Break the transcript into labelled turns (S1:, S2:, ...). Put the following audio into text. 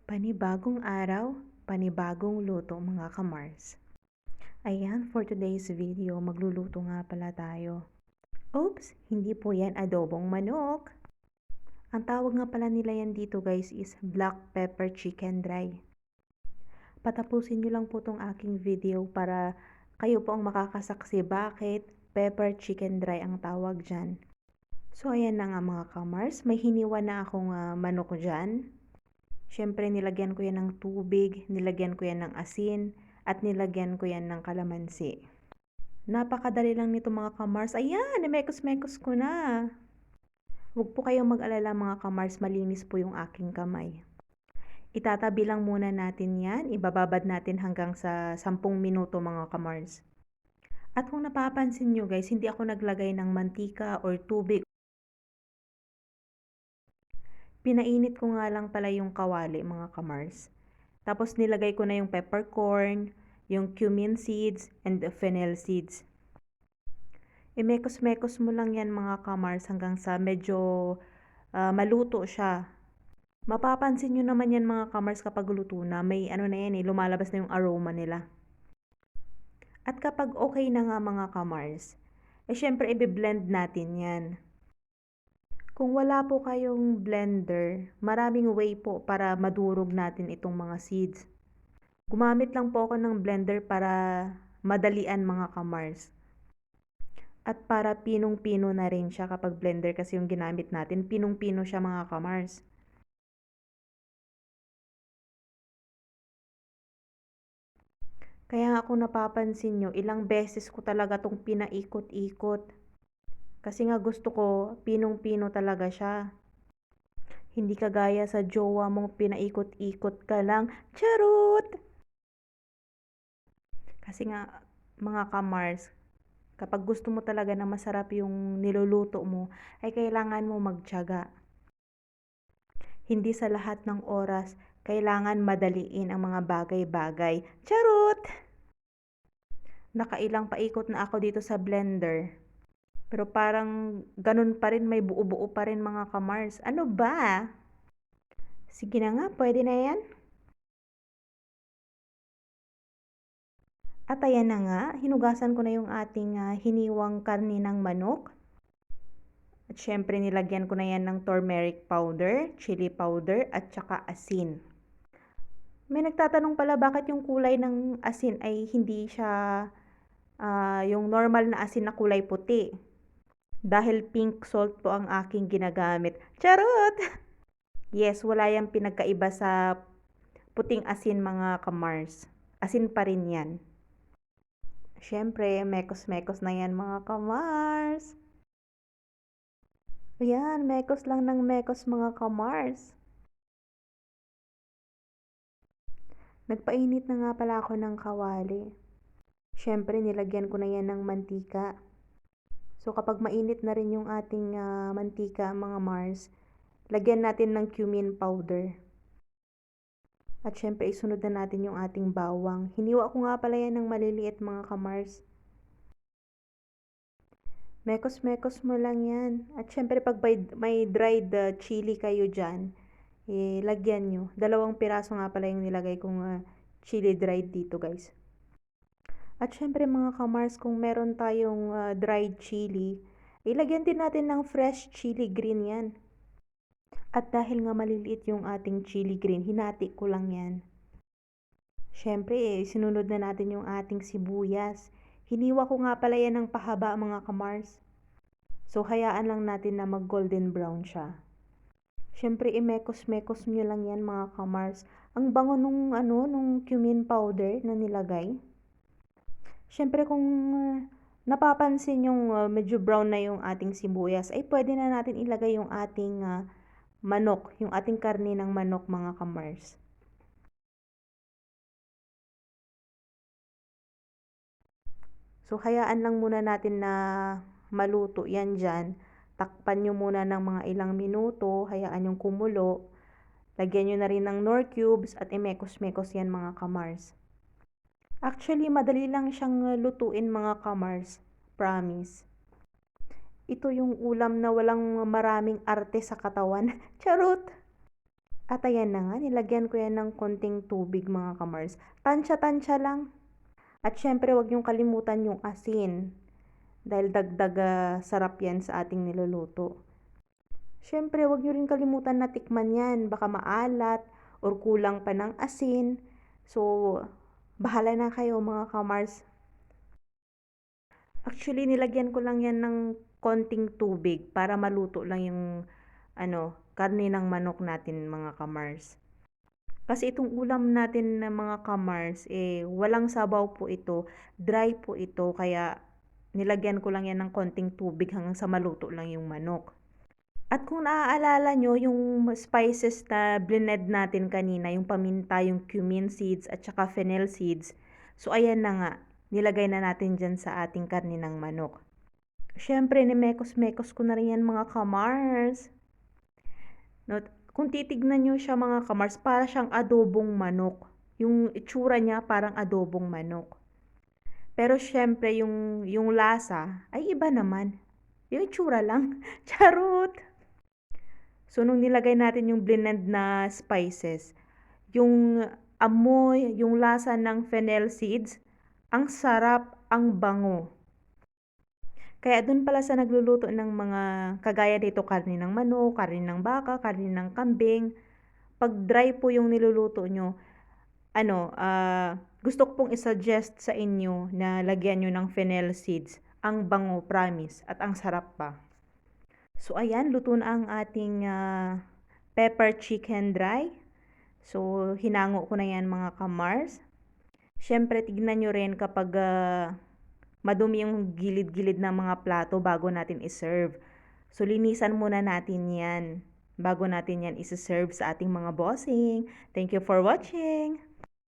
S1: Panibagong araw, panibagong luto mga kamars. Ayan, for today's video, magluluto nga pala tayo. Oops, hindi po yan adobong manok. Ang tawag nga pala nila yan dito guys is black pepper chicken dry. Patapusin nyo lang po tong aking video para kayo po ang makakasaksi bakit pepper chicken dry ang tawag dyan. So ayan na nga mga kamars, may hiniwa na akong manok dyan. Siyempre, nilagyan ko yan ng tubig, nilagyan ko yan ng asin, at nilagyan ko yan ng kalamansi. Napakadali lang nito mga kamars. Ayan, namekos-mekos ko na. Huwag po kayong mag-alala mga kamars, malinis po yung aking kamay. Itatabi lang muna natin yan, ibababad natin hanggang sa 10 minuto mga kamars. At kung napapansin nyo guys, hindi ako naglagay ng mantika or tubig. Pinainit ko nga lang pala yung kawali mga kamars. Tapos nilagay ko na yung peppercorn, yung cumin seeds, and the fennel seeds. Imekos-mekos mo lang yan mga kamars hanggang sa medyo maluto siya. Mapapansin nyo naman yan mga kamars kapag luto na, may ano na yan lumalabas na yung aroma nila. At kapag okay na nga mga kamars, syempre i-blend natin yan. Kung wala po kayong blender, maraming way po para madurog natin itong mga seeds. Gumamit lang po ako ng blender para madalian mga kamars. At para pinong-pino na rin siya kapag blender kasi yung ginamit natin, pinong-pino siya mga kamars. Kaya nga kung napapansin nyo, ilang beses ko talaga tong pinaikot-ikot. Kasi nga gusto ko, pinong-pino talaga siya. Hindi kagaya sa jowa mong pinaikot-ikot ka lang. Charot! Kasi nga, mga kamars, kapag gusto mo talaga na masarap yung niluluto mo, ay kailangan mo magtiyaga. Hindi sa lahat ng oras, kailangan madaliin ang mga bagay-bagay. Charot! Nakailang paikot na ako dito sa blender. Pero parang ganun pa rin, may buo-buo pa rin mga kamars. Ano ba? Sige na nga, pwede na yan. At ayan na nga, hinugasan ko na yung ating hiniwang karni ng manok. At syempre nilagyan ko na yan ng turmeric powder, chili powder, at saka asin. May nagtatanong pala bakit yung kulay ng asin ay hindi siya yung normal na asin na kulay puti. Dahil pink salt po ang aking ginagamit. Charot! Yes, wala yung pinagkaiba sa puting asin mga kamars. Asin pa rin yan. Siyempre, mekos-mekos na yan mga kamars. Ayan, mekos lang ng mekos mga kamars. Nagpainit na nga pala ako ng kawali. Siyempre, nilagyan ko na yan ng mantika. So, kapag mainit na rin yung ating mantika, mga Mars, lagyan natin ng cumin powder. At syempre, isunod na natin yung ating bawang. Hiniwa ko nga pala yan ng maliliit mga kamars. Mekos-mekos mo lang yan. At syempre, pag may dried chili kayo dyan, lagyan nyo. 2 piraso nga pala yung nilagay kong chili dried dito guys. At syempre mga kamars, kung meron tayong dried chili, ilagyan din natin ng fresh chili green yan. At dahil nga maliliit yung ating chili green, hinati ko lang yan. Syempre, sinunod na natin yung ating sibuyas. Hiniwa ko nga pala yan ng pahaba mga kamars. So, hayaan lang natin na mag golden brown siya. Syempre, imekos-mekos nyo lang yan mga kamars. Ang bango nung cumin powder na nilagay. Siyempre kung napapansin yung medyo brown na yung ating sibuyas, ay pwede na natin ilagay yung ating manok, yung ating karne ng manok mga kamars. So hayaan lang muna natin na maluto yan dyan. Takpan nyo muna ng mga ilang minuto, hayaan yung kumulo. Lagyan nyo na rin ng Knorr cubes at imekos-mekos yan mga kamars. Actually, madali lang siyang lutuin mga kamars. Promise. Ito yung ulam na walang maraming arte sa katawan. Charot! At ayan na nga, nilagyan ko yan ng konting tubig mga kamars. Tansya-tansya lang. At syempre, wag niyong kalimutan yung asin. Dahil dagdag sarap yan sa ating niluluto. Syempre, wag niyo rin kalimutan na tikman yan. Baka maalat or kulang pa ng asin. So, bahala na kayo mga kamars. Actually, nilagyan ko lang yan ng konting tubig para maluto lang yung karne ng manok natin mga kamars. Kasi itong ulam natin na mga kamars, walang sabaw po ito, dry po ito, kaya nilagyan ko lang yan ng konting tubig hanggang sa maluto lang yung manok. At kung naaalala nyo, yung spices na blended natin kanina, yung paminta, yung cumin seeds, at saka fennel seeds, so ayan na nga, nilagay na natin dyan sa ating karne ng manok. Siyempre, nimekos-mekos ko na rin yan mga kamars. No, kung titignan nyo siya mga kamars, para siyang adobong manok. Yung itsura niya parang adobong manok. Pero syempre yung lasa ay iba naman. Yung itsura lang. Charot! So nung nilagay natin yung blended na spices, yung amoy, yung lasa ng fennel seeds, ang sarap, ang bango. Kaya dun pala sa nagluluto ng mga kagaya dito, karne ng manok, karne ng baka, karne ng kambing, pag dry po yung niluluto nyo, gusto ko pong isuggest sa inyo na lagyan nyo ng fennel seeds. Ang bango, promise, at ang sarap pa. So ayan, luto na ang ating pepper chicken dry. So hinango ko na yan mga kamars. Siyempre, tignan nyo rin kapag madumi yung gilid-gilid ng mga plato bago natin iserve. So, linisan muna natin yan bago natin yan iserve sa ating mga bossing. Thank you for watching!